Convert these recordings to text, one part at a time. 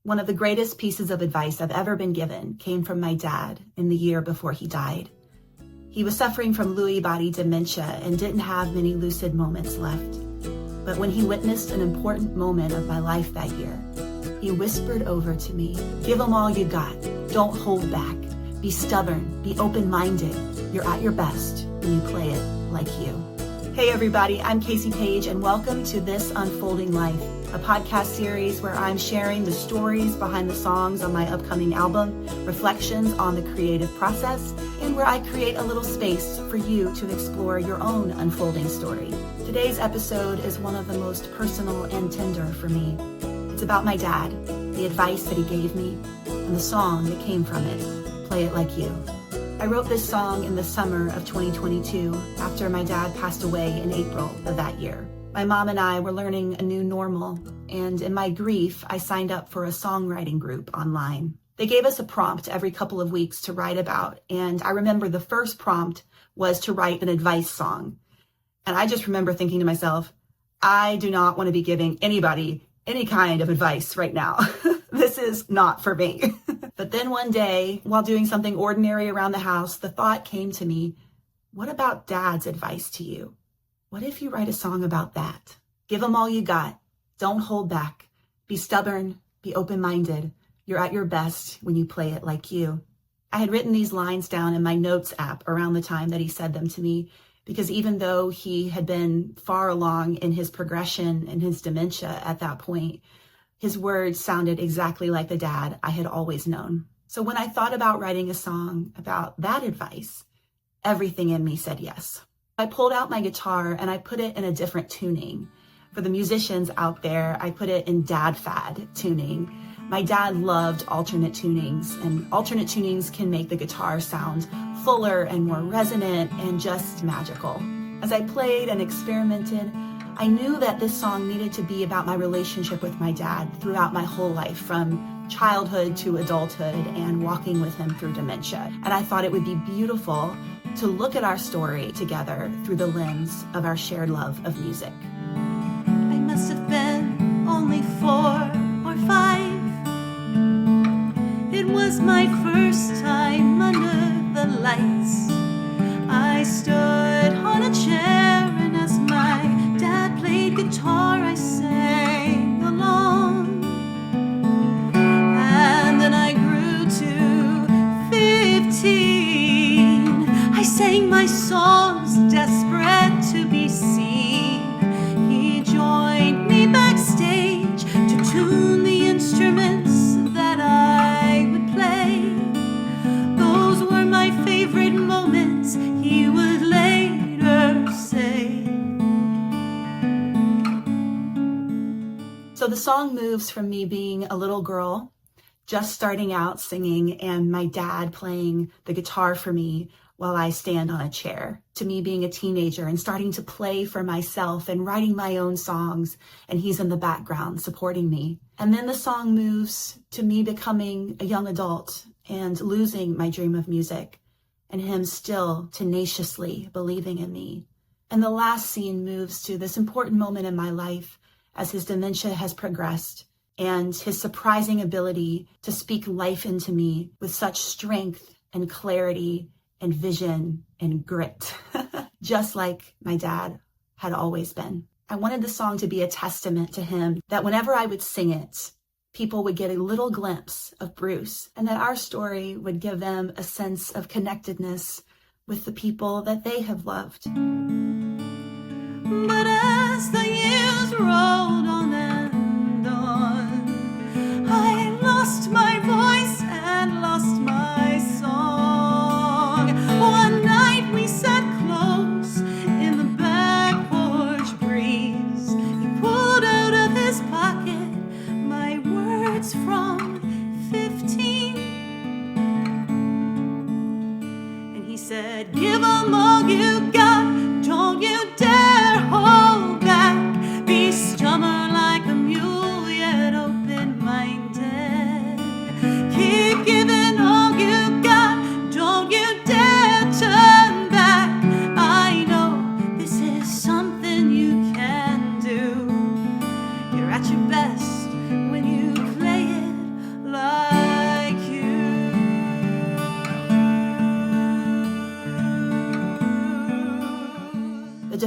One of the greatest pieces of advice I've ever been given came from my dad in the year before he died. He was suffering from Lewy body dementia and didn't have many lucid moments left. But when he witnessed an important moment of my life that year, he whispered over to me, "Give them all you got. Don't hold back. Be stubborn. Be open-minded. You're at your best when you play it like you." Hey everybody, I'm Casey Page and welcome to This Unfolding Life, a podcast series where I'm sharing the stories behind the songs on my upcoming album, reflections on the creative process, and where I create a little space for you to explore your own unfolding story. Today's episode is one of the most personal and tender for me. It's about my dad, the advice that he gave me, and the song that came from it, Play It Like You. I wrote this song in the summer of 2022 after my dad passed away in April of that year. My mom and I were learning a new normal, and in my grief, I signed up for a songwriting group online. They gave us a prompt every couple of weeks to write about, and I remember the first prompt was to write an advice song. And I just remember thinking to myself, I do not want to be giving anybody any kind of advice right now. This is not for me. But then one day, while doing something ordinary around the house, the thought came to me, what about Dad's advice to you? What if you write a song about that? Give them all you got. Don't hold back. Be stubborn. Be open-minded. You're at your best when you play it like you. I had written these lines down in my notes app around the time that he said them to me, because even though he had been far along in his progression and his dementia at that point, his words sounded exactly like the dad I had always known. So when I thought about writing a song about that advice, everything in me said yes. I pulled out my guitar and I put it in a different tuning. For the musicians out there, I put it in dad fad tuning. My dad loved alternate tunings, and alternate tunings can make the guitar sound fuller and more resonant and just magical. As I played and experimented, I knew that this song needed to be about my relationship with my dad throughout my whole life, from childhood to adulthood and walking with him through dementia. And I thought it would be beautiful to look at our story together through the lens of our shared love of music. I must have been only 4 or 5. It was my first time under the lights. I stood on a chair, and as my dad played guitar, I sang along. And then I grew to 15. I sang my songs, desperate to be seen. He joined me backstage to tune the instruments that I would play. Those were my favorite moments, he would later say. So the song moves from me being a little girl, just starting out singing, and my dad playing the guitar for me while I stand on a chair, to me being a teenager and starting to play for myself and writing my own songs, and he's in the background supporting me. And then the song moves to me becoming a young adult and losing my dream of music, and him still tenaciously believing in me. And the last scene moves to this important moment in my life as his dementia has progressed, and his surprising ability to speak life into me with such strength and clarity and vision and grit, just like my dad had always been. I wanted the song to be a testament to him, that whenever I would sing it, people would get a little glimpse of Bruce, and that our story would give them a sense of connectedness with the people that they have loved. But as the years rolled on and on, I lost my voice and lost my song. One night we sat close in the back porch breeze. He pulled out of his pocket my words from 15. And he said, "Give 'em all you got, don't you dare hold back. Be stubborn like a mule, yet open-minded. Keep giving all you got, don't you dare turn back. I know this is something you can do. You're at your best when you play it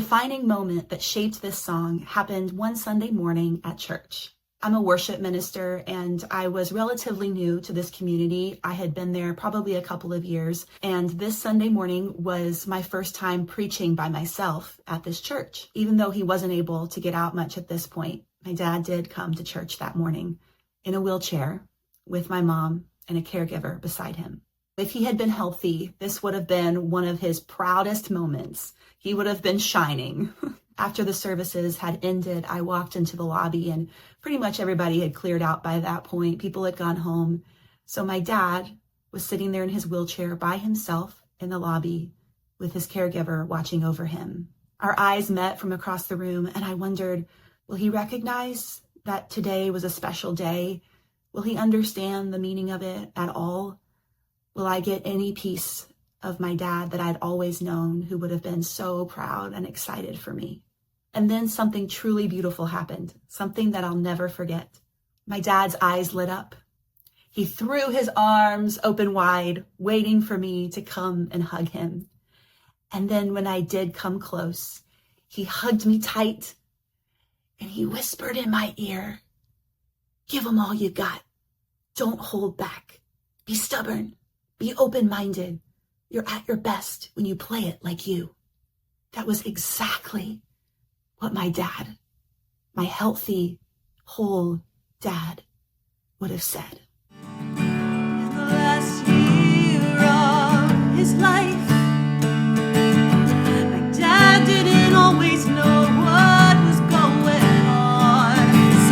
defining moment that shaped this song happened one Sunday morning at church. I'm a worship minister and I was relatively new to this community. I had been there probably a couple of years, and this Sunday morning was my first time preaching by myself at this church. Even though he wasn't able to get out much at this point, my dad did come to church that morning in a wheelchair with my mom and a caregiver beside him. If he had been healthy, this would have been one of his proudest moments. He would have been shining. After the services had ended, I walked into the lobby and pretty much everybody had cleared out by that point. People had gone home. So my dad was sitting there in his wheelchair by himself in the lobby with his caregiver watching over him. Our eyes met from across the room and I wondered, will he recognize that today was a special day? Will he understand the meaning of it at all? Will I get any piece of my dad that I'd always known, who would have been so proud and excited for me? And then something truly beautiful happened, something that I'll never forget. My dad's eyes lit up. He threw his arms open wide, waiting for me to come and hug him. And then when I did come close, he hugged me tight and he whispered in my ear, "Give them all you got. Don't hold back. Be stubborn. Be open-minded. You're at your best when you play it like you." That was exactly what my dad, my healthy, whole dad, would have said. In the last year of his life, my dad didn't always know what was going on.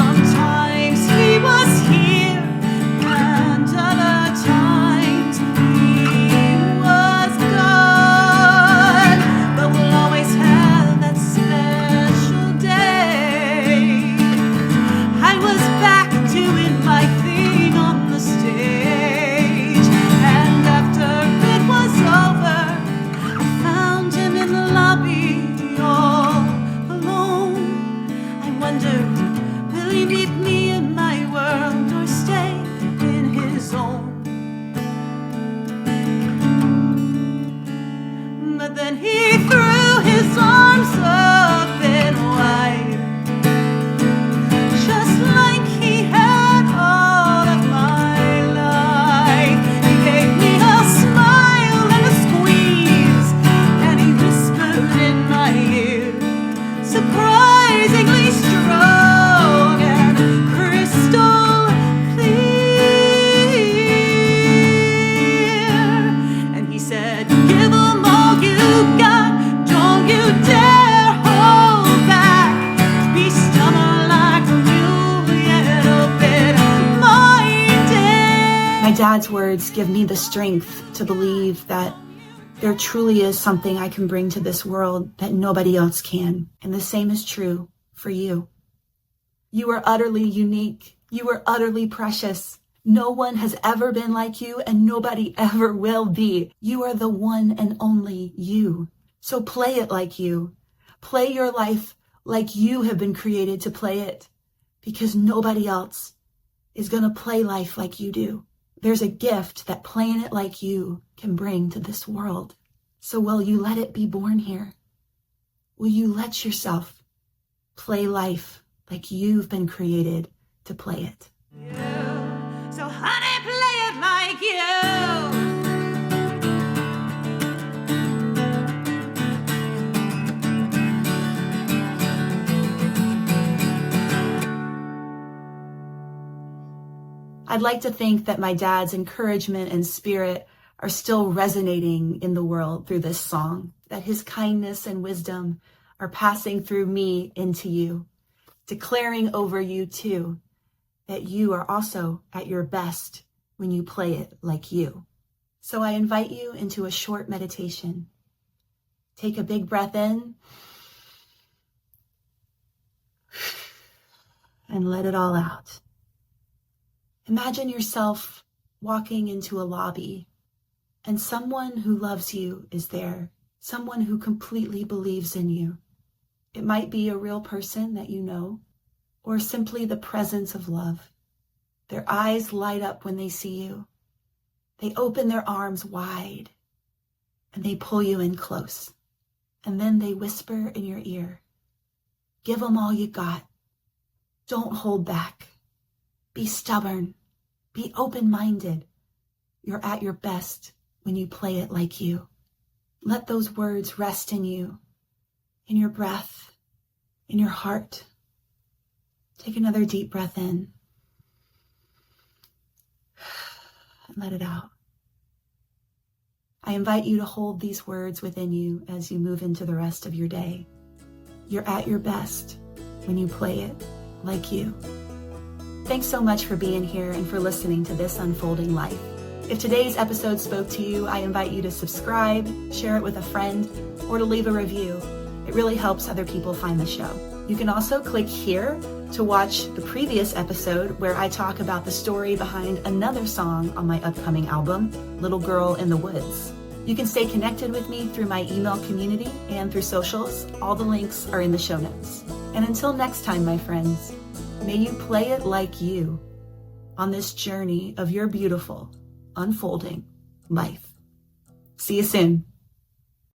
Sometimes he was here, and other times he was gone. But we'll always have that special day. I was back doing my thing on the stage, and after it was over, I found him in the lobby all alone. I wondered, will he meet me in my world or stay in his own? But then he threw his arms open wide, just like he had all of my life. He gave me a smile and a squeeze, and he whispered in my ear, surprisingly strong and crystal clear. And he said, "Give 'em all you got. Don't you dare hold back. Be stubborn like a mule, yet open-minded." My dad's words give me the strength to believe that there truly is something I can bring to this world that nobody else can. And the same is true for you. You are utterly unique. You are utterly precious. No one has ever been like you, and nobody ever will be. You are the one and only you. So play it like you. Play your life like you have been created to play it, because nobody else is going to play life like you do. There's a gift that playing it like you can bring to this world. So will you let it be born here? Will you let yourself play life like you've been created to play it? So honey, play it like you. I'd like to think that my dad's encouragement and spirit are still resonating in the world through this song, that his kindness and wisdom are passing through me into you, declaring over you too, that you are also at your best when you play it like you. So I invite you into a short meditation. Take a big breath in and let it all out. Imagine yourself walking into a lobby and someone who loves you is there, someone who completely believes in you. It might be a real person that you know, or simply the presence of love. Their eyes light up when they see you. They open their arms wide and they pull you in close. and then they whisper in your ear. Give them all you got. Don't hold back. Be stubborn. Be open-minded. You're at your best when you play it like you. Let those words rest in you, in your breath, in your heart. Take another deep breath in and let it out. I invite you to hold these words within you as you move into the rest of your day. You're at your best when you play it like you. Thanks so much for being here and for listening to This Unfolding Life. If today's episode spoke to you, I invite you to subscribe, share it with a friend, or to leave a review. It really helps other people find the show. You can also click here to watch the previous episode where I talk about the story behind another song on my upcoming album, Little Girl in the Woods. You can stay connected with me through my email community and through socials. All the links are in the show notes. And until next time, my friends, may you play it like you on this journey of your beautiful, unfolding life. See you soon.